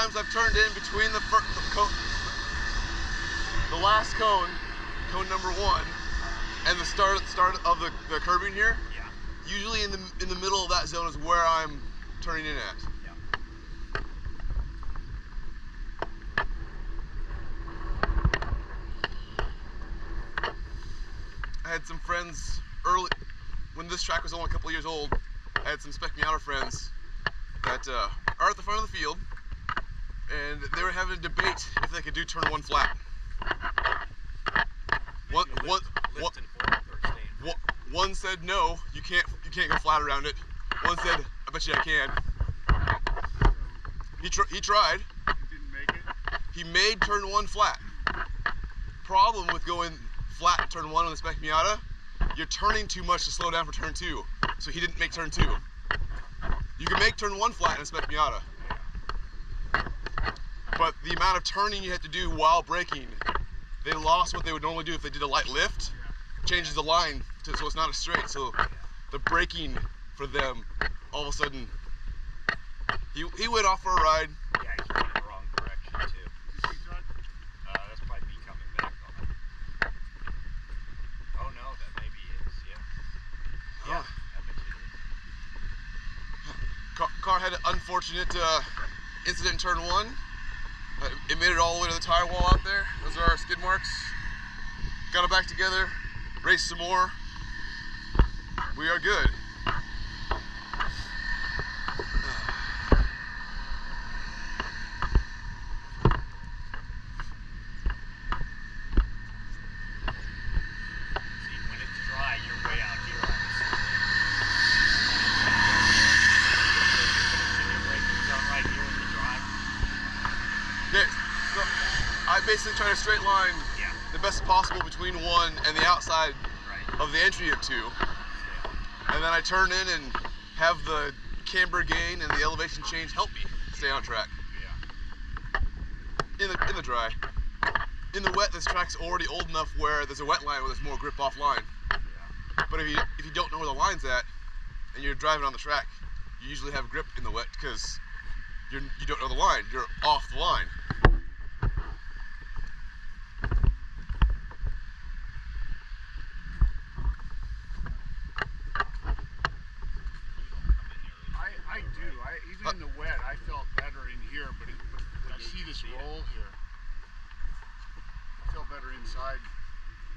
times I've turned in between the last cone number 1, and the start of the curbing here. Yeah. Usually in the middle of that zone is where I'm turning in at. Yeah. I had some friends early, when this track was only a couple years old, I had some Spec Miata friends that are at the front of the field, and they were having a debate if they could do turn 1 flat. One said no, you can't go flat around it. One said, I bet you I can. He tried. He didn't make it. He made turn 1 flat. Problem with going flat in turn 1 on the Spec Miata, you're turning too much to slow down for turn 2. So he didn't make turn 2. You can make turn 1 flat in a Spec Miata, but the amount of turning you have to do while braking, they lost what they would normally do if they did a light lift. Changes the line so it's not a straight. So the braking for them, all of a sudden, he went off for a ride. Yeah, he's going in the wrong direction too. That's probably me coming back on it. Oh no, that maybe is. Yeah. Yeah, I bet you it is. Car had an unfortunate incident in turn 1. It made it all the way to the tire wall out there. Those are our skid marks. Got it back together, raced some more. We are good. See, when it's dry, you're way out here on the braking zone right here in the dry. Okay, so I basically try to straight line the best possible between 1 and the outside of the entry of 2. And then I turn in and have the camber gain and the elevation change help me stay on track. In the dry. In the wet, this track's already old enough where there's a wet line where there's more grip offline. But if you don't know where the line's at and you're driving on the track, you usually have grip in the wet because you don't know the line. You're off the line. I do. Even in the wet, I felt better in here, but you see this roll here. I felt better inside.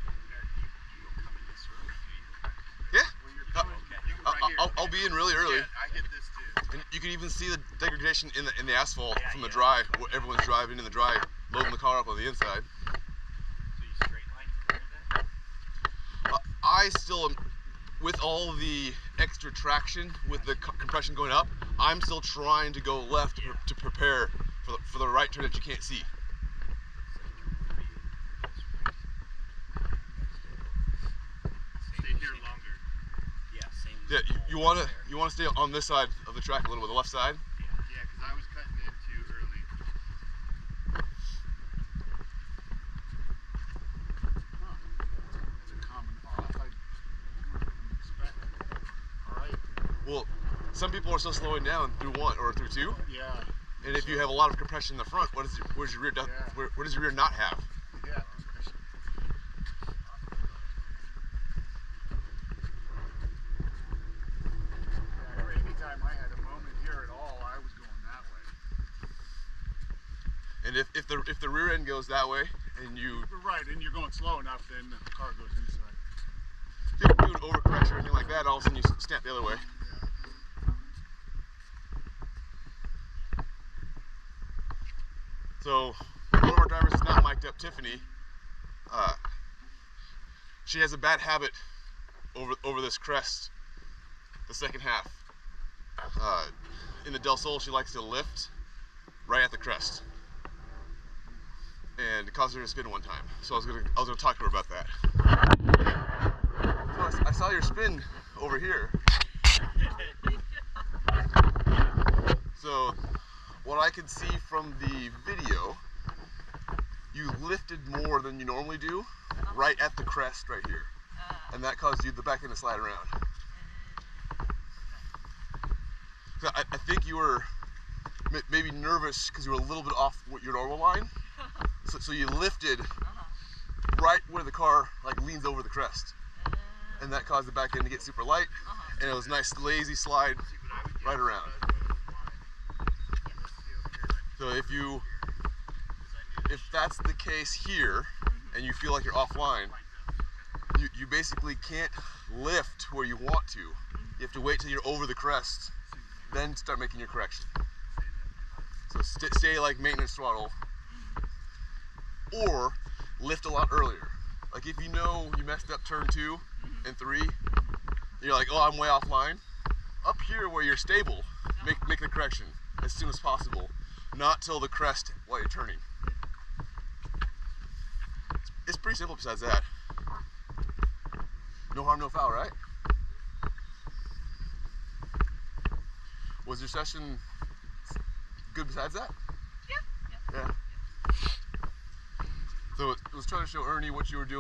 You don't come in this early, do you? Yeah. Well, you're coming, I'll be in really early. Yeah, I hit this too. And you can even see the degradation in the asphalt from the dry. Where everyone's driving in the dry, loading the car up on the inside. So you straight line from here then? I still am, with all the extra traction, with the compression going up, I'm still trying to go left to prepare for the right turn that you can't see. Stay here longer. Yeah, same. Yeah, you wanna stay on this side of the track a little bit, the left side. Yeah, because I was cutting in too early. Huh. That's a common off. I wouldn't expect. All right. Well, some people are still slowing down through 1 or through 2. Yeah. And if you have a lot of compression in the front, where's your rear? Where does your rear not have? Yeah. Anytime I had a moment here at all, I was going that way. And if the rear end goes that way, and you Right, and you're going slow enough, then the car goes inside. do an overcorrection or anything like that, all of a sudden you snap the other way. So one of our drivers is not mic'd up, Tiffany. She has a bad habit over this crest, the second half. In the Del Sol, she likes to lift right at the crest, and it caused her to spin one time. So I was gonna talk to her about that. So I saw your spin over here. So what I could see from the video, you lifted more than you normally do right at the crest right here, and that caused you the back end to slide around. So I think you were maybe nervous because you were a little bit off your normal line. So you lifted right where the car like leans over the crest. And that caused the back end to get super light. And it was a nice lazy slide right around. So if that's the case here and you feel like you're offline, you basically can't lift where you want to. You have to wait till you're over the crest, then start making your correction. So stay like maintenance throttle, or lift a lot earlier. Like if you know you messed up turn 2 and 3, you're like, oh, I'm way offline. Up here where you're stable, make the correction as soon as possible, not till the crest while you're turning. It's pretty simple besides that. No harm, no foul, right? Was your session good besides that? Yeah. So it was trying to show Ernie what you were doing